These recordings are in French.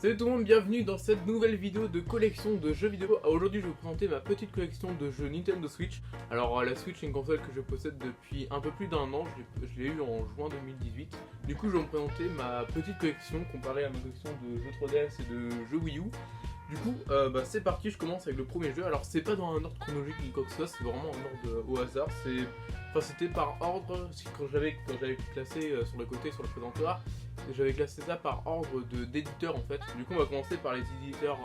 Salut tout le monde, bienvenue dans cette nouvelle vidéo de collection de jeux vidéo. Aujourd'hui je vais vous présenter ma petite collection de jeux Nintendo Switch. Alors la Switch est une console que je possède depuis un peu plus d'un an, je l'ai eu en juin 2018. Du coup je vais vous présenter ma petite collection comparée à ma collection de jeux 3DS et de jeux Wii U. Du coup c'est parti, je commence avec le premier jeu. Alors c'est pas dans un ordre chronologique ni quoi que ce soit, c'est vraiment un ordre au hasard. C'était par ordre, quand j'avais classé sur le côté, sur le présentoir. J'avais classé ça par ordre d'éditeurs en fait. Du coup on va commencer par les éditeurs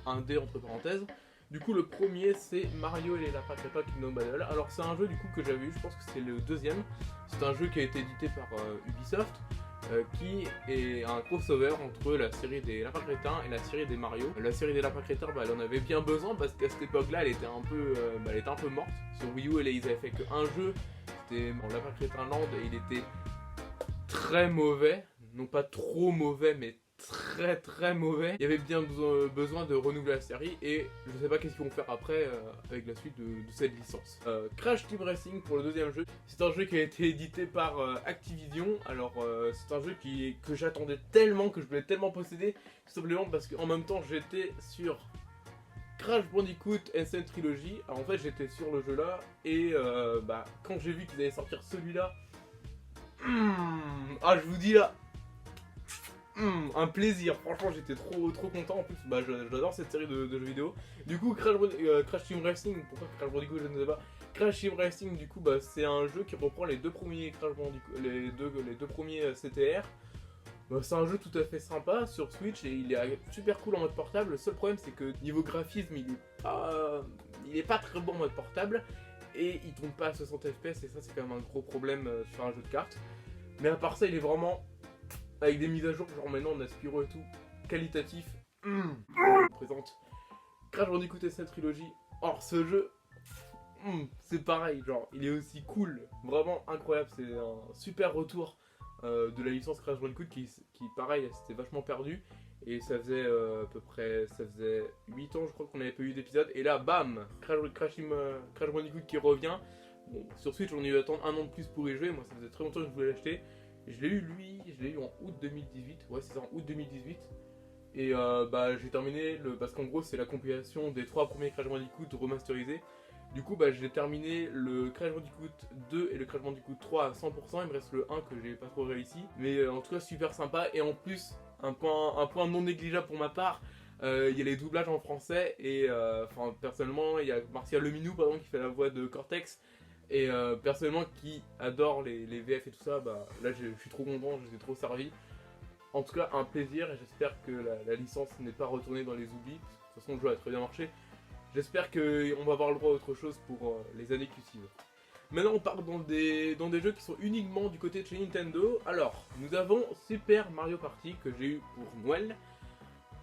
indés entre parenthèses. Du coup le premier c'est Mario et les Lapins Crétins Kingdom Battle. Alors c'est un jeu du coup que j'avais eu, je pense que c'est le deuxième. C'est un jeu qui a été édité par Ubisoft. Qui est un crossover entre la série des Lapins Crétins et la série des Mario. La série des Lapins Crétins, elle en avait bien besoin parce qu'à cette époque-là, elle était un peu morte. Sur Wii U, ils avaient fait qu'un jeu, c'était Lapin Crétin Land, et il était très mauvais. Non pas trop mauvais, mais très mauvais. Il y avait bien besoin de renouveler la série et je sais pas qu'est-ce qu'ils vont faire après avec la suite de cette licence. Crash Team Racing pour le deuxième jeu. C'est un jeu qui a été édité par Activision. Alors c'est un jeu que j'attendais tellement, que je voulais tellement posséder, tout simplement parce qu'en même temps j'étais sur Crash Bandicoot Insane Trilogy. Alors en fait j'étais sur le jeu là et quand j'ai vu qu'ils allaient sortir celui-là, je vous dis là, un plaisir, franchement j'étais trop content. En plus j'adore cette série de jeux vidéo. Du coup Crash Team Racing, pourquoi Crash Bandicoot je ne sais pas. Crash Team Racing du coup c'est un jeu qui reprend les deux premiers Crash Bandicoot, les deux premiers CTR. C'est un jeu tout à fait sympa sur Switch et il est super cool en mode portable. Le seul problème c'est que niveau graphisme il est pas très bon en mode portable et il tourne pas à 60 fps et ça c'est quand même un gros problème sur un jeu de cartes. Mais à part ça il est vraiment avec des mises à jour, genre maintenant on a Spyro et tout, qualitatif. Présente Crash Bandicoot Insane Trilogy. Or ce jeu, c'est pareil, genre il est aussi cool, vraiment incroyable. C'est un super retour de la licence Crash Bandicoot qui pareil, c'était vachement perdu. Et ça faisait ça faisait 8 ans je crois qu'on avait pas eu d'épisode. Et là bam, Crash Bandicoot qui revient. Bon, sur Switch on a eu à attendre un an de plus pour y jouer, moi ça faisait très longtemps que je voulais l'acheter. Je l'ai eu en août 2018, ouais c'est ça, en août 2018. Et j'ai terminé, parce qu'en gros c'est la compilation des 3 premiers Crash Bandicoot remasterisés. Du coup j'ai terminé le Crash Bandicoot 2 et le Crash Bandicoot 3 à 100%, il me reste le 1 que j'ai pas trop réussi. Mais en tout cas super sympa, et en plus, un point non négligeable pour ma part, il y a les doublages en français, et personnellement il y a Martial Leminou par exemple qui fait la voix de Cortex. Et personnellement qui adore les VF et tout ça, là je suis trop content, je les ai trop servi. En tout cas un plaisir, et j'espère que la licence n'est pas retournée dans les oublis. De toute façon le jeu a très bien marché. J'espère qu'on va avoir le droit à autre chose pour les années qui suivent. Maintenant on part dans des jeux qui sont uniquement du côté de chez Nintendo. Alors nous avons Super Mario Party que j'ai eu pour Noël.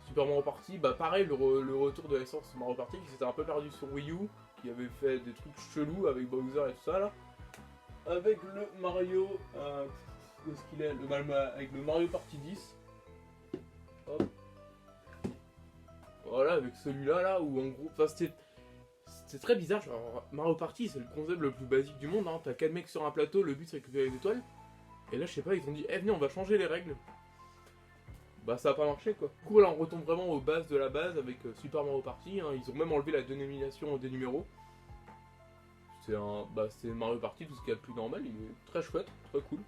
Super Mario Party, pareil le retour de la licence Mario Party qui s'était un peu perdu sur Wii U, qui avait fait des trucs chelous avec Bowser et tout ça là. Avec le Mario, où est-ce qu'il est, avec le Mario Party 10. Hop. Voilà, avec celui-là là, où en gros, c'était très bizarre. Genre Mario Party c'est le concept le plus basique du monde, hein. T'as 4 mecs sur un plateau, le but c'est récupérer les étoiles. Et là je sais pas, ils ont dit venez on va changer les règles. Ça a pas marché quoi. Du coup là on retombe vraiment aux bases de la base avec Super Mario Party, hein. Ils ont même enlevé la dénomination des numéros. C'est Mario Party, tout ce qu'il y a de plus normal, il est très chouette, très cool.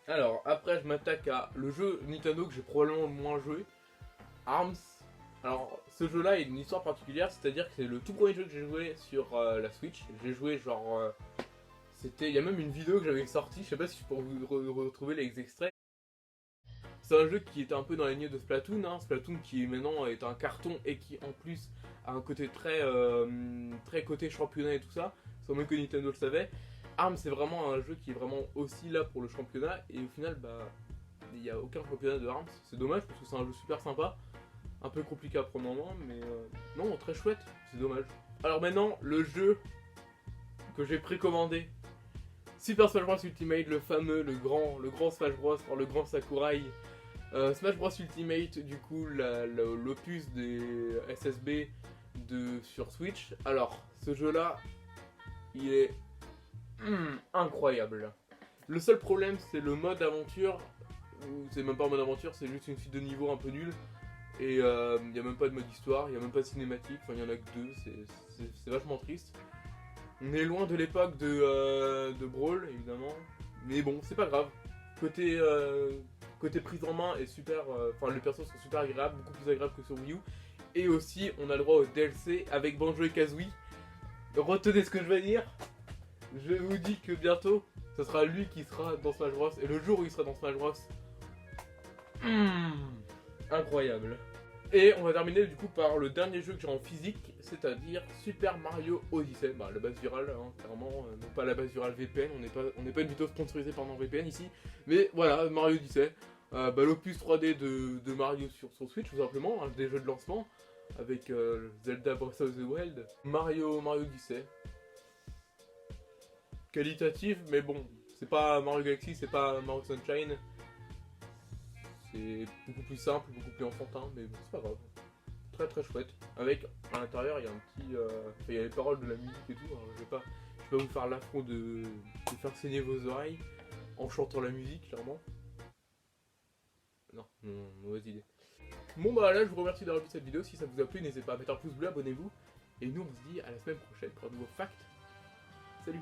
Alors après je m'attaque à le jeu Nintendo que j'ai probablement le moins joué, ARMS. Alors ce jeu là a une histoire particulière, c'est-à-dire que c'est le tout premier jeu que j'ai joué sur la Switch. J'ai joué genre... il y a même une vidéo que j'avais sortie, je sais pas si je peux vous retrouver les extraits. C'est un jeu qui était un peu dans la lignée de Splatoon, hein. Splatoon qui maintenant est un carton et qui en plus a un côté très côté championnat et tout ça, sans même que Nintendo le savait. ARMS c'est vraiment un jeu qui est vraiment aussi là pour le championnat, et au final il n'y a aucun championnat de ARMS. C'est dommage parce que c'est un jeu super sympa, un peu compliqué à prendre en main, mais non, très chouette, c'est dommage. Alors maintenant le jeu que j'ai précommandé, Super Smash Bros Ultimate, le fameux, le grand Smash Bros, le grand Sakurai. Smash Bros Ultimate, du coup, l'opus des SSB sur Switch. Alors, ce jeu-là, il est incroyable. Le seul problème, c'est le mode aventure. où c'est même pas un mode aventure, c'est juste une suite de niveaux un peu nulle. Et il n'y a même pas de mode histoire, il n'y a même pas de cinématique, enfin il y en a que 2, c'est vachement triste. On est loin de l'époque de Brawl, évidemment, mais bon, c'est pas grave. Côté prise en main est super, enfin les persos sont super agréables, beaucoup plus agréables que sur Wii U. Et aussi, on a le droit au DLC avec Banjo et Kazooie. Retenez ce que je vais dire. Je vous dis que bientôt, ce sera lui qui sera dans Smash Bros. Et le jour où il sera dans Smash Bros, incroyable. Et on va terminer du coup par le dernier jeu que j'ai en physique, c'est-à-dire Super Mario Odyssey. Bah la base virale, hein, clairement, non pas la base virale VPN, on n'est pas une vidéo sponsorisée par NordVPN ici. Mais voilà, Mario Odyssey, l'opus 3D de Mario sur Switch tout simplement, des jeux de lancement, avec Zelda Breath of the Wild, Mario Odyssey. Qualitatif, mais bon, c'est pas Mario Galaxy, c'est pas Mario Sunshine. C'est beaucoup plus simple, beaucoup plus enfantin, mais bon, c'est pas grave. Très très chouette. Avec, à l'intérieur, il y a un petit... il y a les paroles de la musique et tout. Alors, je vais pas vous faire l'affront de faire saigner vos oreilles en chantant la musique, clairement. Non, mauvaise idée. Bon bah là, je vous remercie d'avoir vu cette vidéo. Si ça vous a plu, n'hésitez pas à mettre un pouce bleu, abonnez-vous. Et nous, on se dit à la semaine prochaine pour un nouveau fact. Salut!